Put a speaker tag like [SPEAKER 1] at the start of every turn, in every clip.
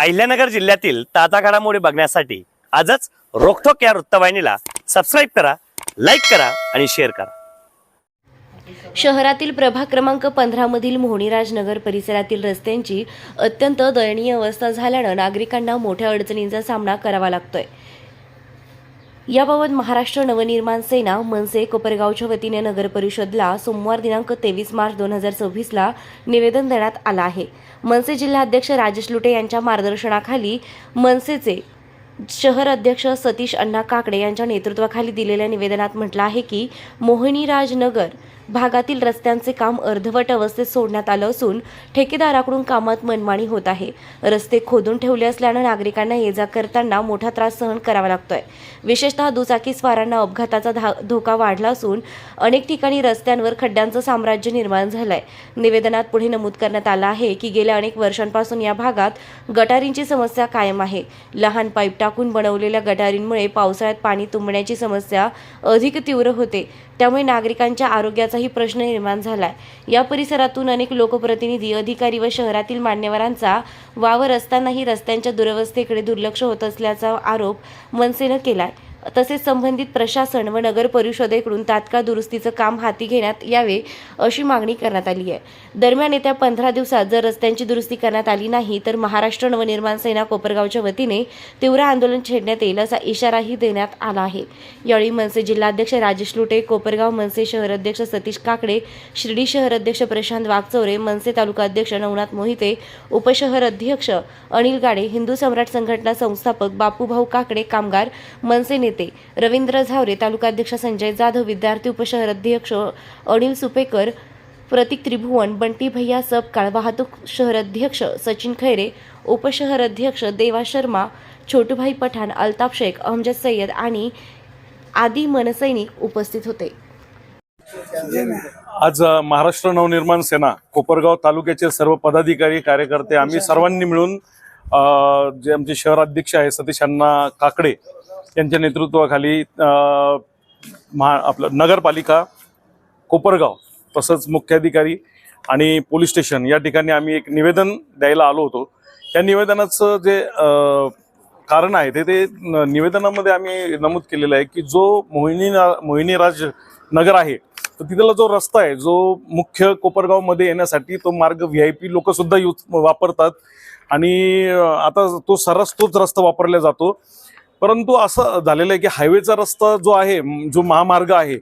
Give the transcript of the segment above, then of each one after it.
[SPEAKER 1] अहिल्यानगर जिल्ह्यातील ताजा घडामोडी बघण्यासाठी आजच रोखोक या वृत्तवाहिनीला सबस्क्राइब करा, लाईक करा आणि शेअर करा।
[SPEAKER 2] शहरातील प्रभाग क्रमांक 15 मधील मोहनीराज नगर परिसरातील रस्त्यांची अत्यंत दयनीय अवस्था झाल्याने नागरिकांना मोठ्या अडचणींचा सामना करावा लागतोय। याबाबत महाराष्ट्र नवनिर्माण सेना मनसे कोपरगावच्या वतीने नगर परिषदला सोमवार दिनांक 23 मार्च 2026 ला निवेदन देण्यात आलं आहे। मनसे जिल्हाध्यक्ष राजेश लुटे यांच्या मार्गदर्शनाखाली मनसेचे शहर अध्यक्ष सतीश अण्णा काकडे यांच्या नेतृत्वाखाली दिलेल्या निवेदनात म्हटलं आहे की मोहनीराज नगर भागातील रस्त्यांचे काम अर्धवट अवस्थेत सोडण्यात आलं असून ठेकेदाराकडून कामात मनमानी होत आहे। रस्ते खोदून ठेवले असल्याने नागरिकांना ये-जा करताना मोठा त्रास सहन करावा लागतोय। विशेषतः दुचाकी स्वारांना अपघाताचा धोका वाढला असून अनेक ठिकाणी रस्त्यांवर खड्ड्यांचं साम्राज्य निर्माण झालंय। निवेदनात पुढे नमूद करण्यात आलं आहे की गेल्या अनेक वर्षांपासून या भागात गटारींची समस्या कायम आहे। लहान पाईप टाकून बनवलेल्या गटारींमुळे पावसाळ्यात पाणी तुंबण्याची समस्या अधिक तीव्र होते, त्यामुळे नागरिकांच्या आरोग्याचाही प्रश्न निर्माण झालाय। या परिसरातून अनेक लोकप्रतिनिधी, अधिकारी व शहरातील मान्यवरांचा वावर असतानाही रस्त्यांच्या दुरवस्थेकडे दुर्लक्ष होत असल्याचा आरोप मनसेनं केलाय। तसेच संबंधित प्रशासन व नगर परिषदेकडून तात्काळ दुरुस्तीचं काम हाती घेण्यात यावे अशी मागणी करण्यात आली आहे। दरम्यान येत्या 15 दिवसात जर रस्त्यांची दुरुस्ती करण्यात आली नाही तर महाराष्ट्र नवनिर्माण सेना कोपरगावच्या वतीने तीव्र आंदोलन छेडण्यात येईल असा इशाराही देण्यात आला आहे। यावेळी मनसे जिल्हाध्यक्ष राजेश लुटे, कोपरगाव मनसे शहर अध्यक्ष सतीश काकडे, शिर्डी शहर अध्यक्ष प्रशांत वागचौरे, मनसे तालुका अध्यक्ष नवनाथ मोहिते, उपशहर अध्यक्ष अनिल गाडे, हिंदू सम्राट संघटना संस्थापक बापूभाऊ काकडे, कामगार मनसे रवींद्र झावरे, तालुकाध्यक्ष संजय जाधव, विद्यार्थी उपशहर अध्यक्ष अनिल सुपेकर, प्रतीक त्रिभुवन, बंटी भैया सबकाळ, वाहतूक शहर अध्यक्ष सचिन खैरे, उपशहर अध्यक्ष देवा शर्मा, छोटूभाई पठाण, अल्ताफ शेख, अहमद सय्यद आणि आदी मनसैनिक उपस्थित होते।
[SPEAKER 3] आज महाराष्ट्र नवनिर्माण सेना कोपरगाव तालुक्याचे सर्व पदाधिकारी, कार्यकर्ते आम्ही सर्वांनी मिळून जे आमचे शहर अध्यक्ष आहे सतीश अण्णा काकडे यांच्या नेतृत्वाखाली आपलं नगरपालिका कोपरगाव तसंच मुख्याधिकारी आणि पोलीस स्टेशन या ठिकाणी आम्ही एक निवेदन द्यायला आलो होतो। या निवेदनाचं जे कारण आहे ते निवेदनामध्ये आम्ही नमूद केलेलं आहे की जो मोहिनीराज नगर आहे तर तिथला जो रस्ता आहे, जो मुख्य कोपरगावमध्ये येण्यासाठी तो मार्ग VIP लोक सुद्धा वापरतात आणि आता तो सर्रास तोच रस्ता वापरला जातो। परंतु असं झालेलं आहे की हायवेचा रस्ता जो आहे, जो महामार्ग आहे,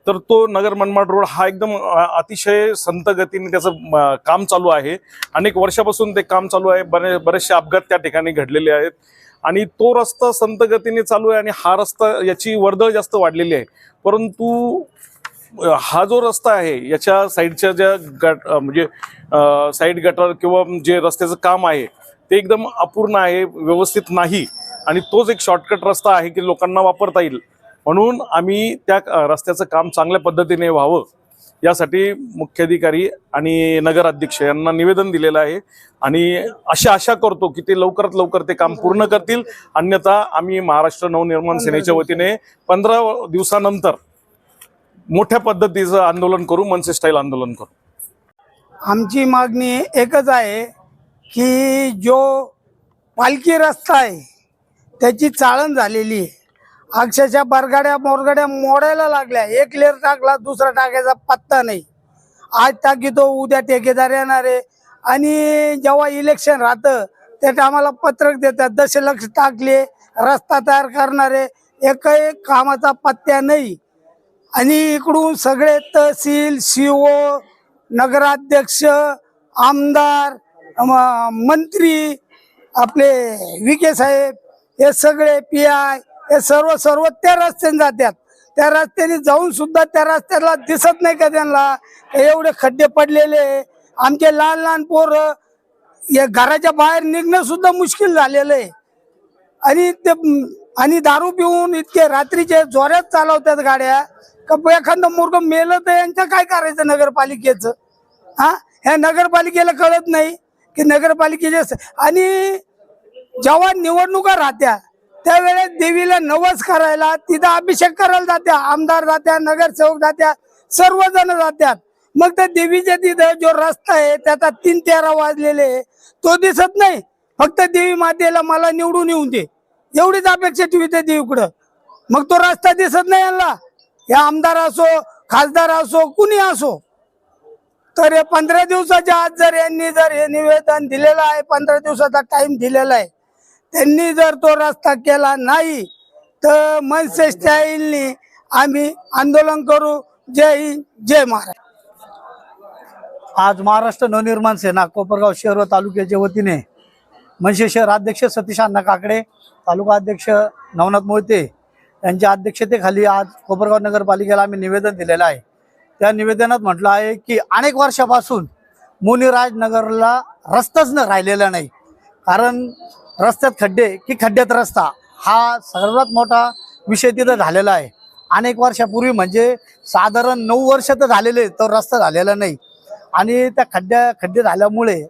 [SPEAKER 3] तर तो नगर मनमाड रोड हा एकदम अतिशय संत गतीने त्याचं काम चालू आहे। अनेक वर्षापासून ते काम चालू आहे। बरेचसे अपघात त्या ठिकाणी घडलेले आहेत आणि तो रस्ता संत गतीने चालू आहे आणि हा रस्ता याची वर्दळ जास्त वाढलेली आहे। परंतु हा जो रस्ता आहे याच्या साईडच्या ज्या म्हणजे साईड गटर किंवा जे रस्त्याचं काम आहे ते एकदम अपूर्ण आहे, व्यवस्थित नाही आणि तोच एक शॉर्टकट रस्ता आहे की लोकांना वापरता येईल। म्हणून आम्ही त्या रस्त्याचं काम चांगल्या पद्धतीने व्हावं यासाठी मुख्याधिकारी आणि नगर अध्यक्ष यांना निवेदन दिलेलं आहे आणि अशी आशा करतो की ते लवकरात लवकर ते काम पूर्ण करतील। अन्यथा आम्ही महाराष्ट्र नवनिर्माण सेनेच्या वतीने 15 दिवसानंतर मोठ्या पद्धतीचं आंदोलन करू, मनसे स्टाईल आंदोलन करू।
[SPEAKER 4] आमची मागणी एकच आहे की जो पालखी रस्ता आहे त्याची चाळण झालेली आहे। अक्षरशः बरगाड्या मोरगाड्या मोडायला लागल्या। एक लेर टाकला दुसरा टाकायचा पत्ता नाही। आज टाकीतो उद्या ठेकेदार येणार आहे आणि जेव्हा इलेक्शन राहतं त्या टायमाला पत्रक देतात, दशलक्ष टाकले, रस्ता तयार करणारे, एक कामाचा पत्त्या नाही। आणि इकडून सगळे तहसील, CO, नगराध्यक्ष, आमदार, मंत्री, आपले विखे साहेब, हे सगळे PI हे सर्व त्या रस्त्याने जातात। त्या रस्त्याने जाऊन सुद्धा त्या रस्त्याला दिसत नाही का त्यांना एवढे खड्डे पडलेले। आमचे लहान लहान पोरं या घराच्या बाहेर निघणं सुद्धा मुश्किल झालेलं आहे आणि दारू पिऊन इतके रात्रीचे जोरात चालवतात गाड्या का एखादं मूर्ख मेलं तर यांचं काय करायचं नगरपालिकेचं? ह्या नगरपालिकेला कळत नाही की नगरपालिकेचे आणि जेव्हा निवडणुका राहत्या त्यावेळेस देवीला नवस करायला तिथं अभिषेक करायला जात्या, आमदार जात्या, नगरसेवक जात्या, सर्वजण जात्यात। मग त्या देवीच्या तिथं जो रस्ता आहे त्याचा 3-13 वाजलेले तो दिसत नाही। फक्त देवी मातेला मला निवडून येऊन दे, एवढीच अपेक्षा ठेवते देवीकडं. मग तो रस्ता दिसत नाही यांना, हे आमदार असो खासदार असो कुणी असो. तर 15 दिवसाच्या आत जर यांनी जर हे निवेदन दिलेलं आहे, 15 दिवसाचा टाइम दिलेला आहे, त्यांनी जर तो रस्ता केला नाही तर मनसे स्टाईलनी आम्ही आंदोलन करू. जय हिंद, जय महाराष्ट्र.
[SPEAKER 5] आज महाराष्ट्र नवनिर्माण सेना कोपरगाव शहर व तालुक्याच्या वतीने मनसे शहर अध्यक्ष सतीश अण्णा काकडे, तालुका अध्यक्ष नवनाथ मोहिते यांच्या अध्यक्षतेखाली आज कोपरगाव नगरपालिकेला आम्ही निवेदन दिलेलं आहे. त्या निवेदनात म्हटलं आहे की अनेक वर्षापासून मुनिराजनगरला रस्ताच न राहिलेला नाही. कारण रस्त्यात खड्डे की खड्ड्यात रस्ता हा सर्वात मोठा विषय तिथं झालेला आहे. अनेक वर्षापूर्वी म्हणजे साधारण 9 वर्ष तर झालेले तो रस्ता झालेला नाही. आणि त्या खड्डे झाल्यामुळे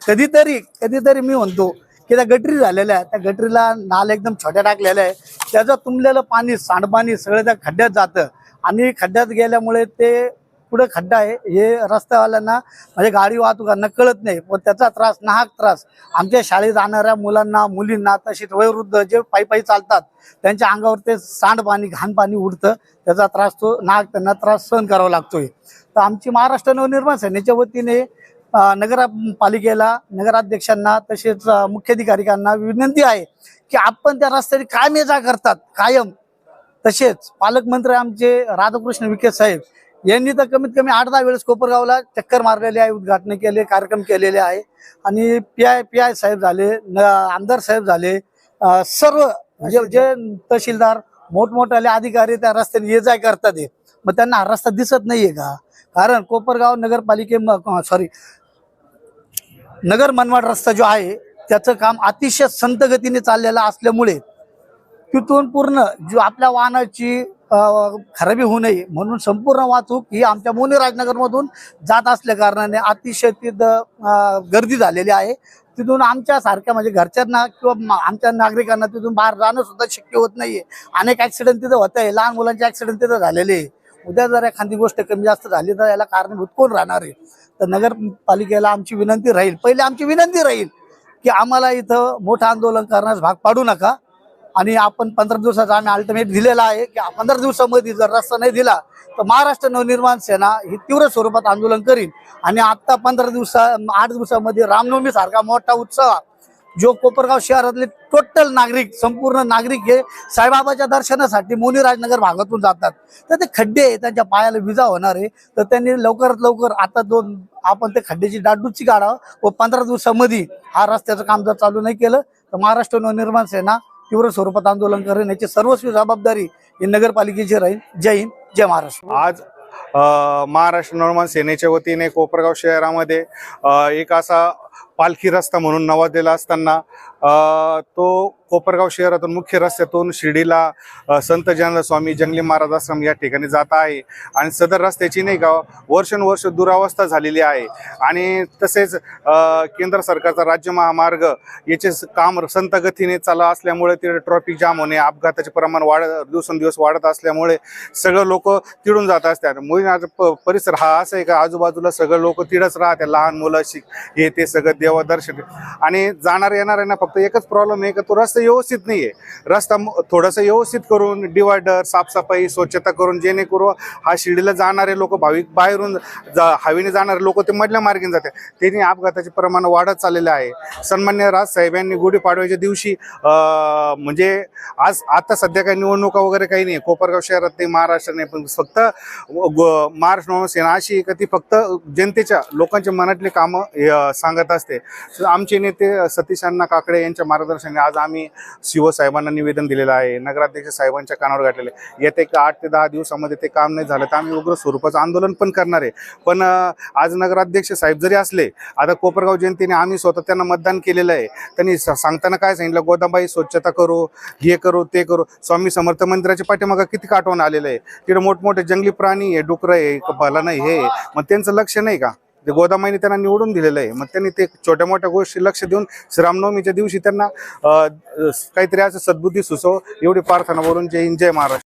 [SPEAKER 5] कधीतरी मी म्हणतो की त्या गटरी झालेल्या आहे, त्या गटरीला नाल एकदम छोट्या टाकलेल्या आहे, त्याचं तुंबलेलं पाणी सांडपाणी सगळं त्या खड्ड्यात जातं. आणि खड्ड्यात गेल्यामुळे ते पुढे खड्डा आहे हे रस्त्यावाल्यांना म्हणजे गाडी वाहतुकांना कळत नाही. पण त्याचा त्रास नाहक त्रास आमच्या शाळेत जाणाऱ्या मुलांना मुलींना तसेच वयोवृद्ध जे पायी चालतात त्यांच्या अंगावर ते सांडपाणी घाणपाणी उडतं, त्याचा त्रास तो नाहक त्यांना त्रास सहन करावा लागतोय. तर आमची महाराष्ट्र नवनिर्माण सेनेच्या वतीने नगरपालिकेला नगराध्यक्षांना तसेच मुख्याधिकाऱ्यांना विनंती आहे की आपण त्या रस्त्याने काय ये जा करतात कायम. तसेच पालकमंत्री आमचे राधाकृष्ण विखे साहेब यांनी तर कमीत कमी 8-10 वेळेस कोपरगावला चक्कर मारलेले आहे, उद्घाटन केले, कार्यक्रम केलेले आहे. आणि पी आय साहेब झाले, आमदार साहेब झाले, सर्व म्हणजे जे तहसीलदार मोठमोठाले अधिकारी त्या रस्त्याने ये जाय करतात. मग त्यांना हा रस्ता दिसत नाहीये का? कारण कोपरगाव नगर मनमाड रस्ता जो आहे त्याचं काम अतिशय संत गतीने चाललेलं असल्यामुळे तिथून पूर्ण जो आपल्या वाहनाची खराबी होऊ नये म्हणून संपूर्ण वाहतूक ही आमच्या मुनिराजनगर मधून जात असल्या कारणाने अतिशय तिथं गर्दी झालेली आहे. तिथून आमच्या सारख्या म्हणजे घरच्यांना किंवा आमच्या नागरिकांना तिथून बाहेर जाणं सुद्धा शक्य होत नाहीये. अनेक ऍक्सिडेंट तिथं होत आहे, लहान मुलांचे ऍक्सिडेंट तिथं झालेले आहे. उद्या जर एखादी गोष्ट कमी जास्त झाली तर याला कारणीभूत कोण राहणार आहे? तर नगरपालिकेला आमची विनंती राहील, पहिले आमची विनंती राहील की आम्हाला इथं मोठं आंदोलन करण्यास भाग पाडू नका. आणि आपण 15 दिवसाचा आम्ही अल्टिमेट दिलेला आहे की 15 दिवसामध्ये जर रस्ता नाही दिला तर महाराष्ट्र नवनिर्माण सेना ही तीव्र स्वरूपात आंदोलन करीन. आणि आता 8 दिवसामध्ये रामनवमी सारखा मोठा उत्सव जो कोपरगाव शहरातले टोटल नागरिक संपूर्ण नागरिक हे साईबाबाच्या दर्शनासाठी मुनिराजनगर भागातून जातात. तर ते खड्डे त्यांच्या पायाला विजा होणार आहे. तर त्यांनी लवकरात लवकर आता आपण ते खड्ड्याची डागडुजी काढावं व 15 दिवसामध्ये हा रस्त्याचं काम जर चालू नाही केलं तर महाराष्ट्र नवनिर्माण सेना तीव्र स्वरूपात आंदोलन करेन. याची सर्वस्वी जबाबदारी ही नगरपालिकेची राहील. जय हिंद, जय महाराष्ट्र.
[SPEAKER 6] आज महाराष्ट्र नवनिर्माण सेनेच्या वतीने कोपरगाव शहरामध्ये एक असा पालखी रस्ता म्हणून नवाजलेला असताना तो कोपरगाव शहरातून मुख्य रस्त्यातून शिर्डीला संत ज्ञानेश्वर स्वामी जंगली महाराज आश्रम या ठिकाणी जात आहे. आणि सदर रस्त्याची नाही का वर्षानुवर्ष दुरावस्था झालेली आहे. आणि तसेच केंद्र सरकारचा राज्य महामार्ग याचे काम संत गतीने चालू असल्यामुळे तिथे ट्रॅफिक जाम होणे, अपघाताचे प्रमाण दिवसेंदिवस वाढत असल्यामुळे सगळं लोक तिडून जात असतात. मुलींचा परिसर हा असा आहे का आजूबाजूला सगळं लोक तिडच राहतात, लहान मुलं हे ते सगळं देवदर्शन. आणि जाणार येणाऱ्यांना फक्त एकच प्रॉब्लेम आहे की तो रस्ता व्यवस्थित नाहीये. रस्ता थोडासा व्यवस्थित करून डिवायडर साफसफाई स्वच्छता करून जेणेकरून हा शिर्डीला जाणारे लोक भाविक बाहेरून हवेने जाणारे लोक ते मधल्या मार्गाने जातात. त्यांनी अपघाताचे प्रमाण वाढत चाललेले आहे. सन्मान्य राजसाहेब यांनी गुढीपाडव्याच्या दिवशी म्हणजे आता सध्या काही निवडणुका वगैरे काही नाही कोपरगाव शहरात नाही, महाराष्ट्र नाही, पण फक्त महाराष्ट्र नवनिर्माण सेना अशी आहे का ती फक्त जनतेच्या लोकांच्या मनातले कामं सांगत असते. आमचे नेते सतीश अण्णा काकडे यांच्या मार्गदर्शनाने आज आम्ही शिवसाहेबांना निवेदन दिलेलं आहे. नगराध्यक्ष साहेबांच्या कानावर गाठलेले. येत्या 8 ते 10 दिवसामध्ये ते काम नाही झालं तर आम्ही उग्र स्वरूपाचं आंदोलन पण करणार आहे. पण आज नगराध्यक्ष साहेब जरी असले, आता कोपरगाव जनतेने आम्ही स्वतः त्यांना मतदान केलेलं आहे. त्यांनी सांगताना काय सांगितलं, गोदाबाई स्वच्छता करू, हे करू ते करू. स्वामी समर्थ मंदिराच्या पाठीमागं किती आठवण आलेलं आहे. तिथे मोठमोठे जंगली प्राणी आहे, डुकरं आहे, भला नाही हे, मग त्यांचं लक्ष नाही का? ते गोदामाईने त्यांना निवडून दिलेलं आहे. मग त्यांनी ते छोट्या मोठ्या गोष्टी लक्ष देऊन श्रीरामनवमीच्या दिवशी त्यांना काहीतरी असं सद्बुद्धी सुचव एवढी प्रार्थना बोलून जय हिंद, जय महाराष्ट्र.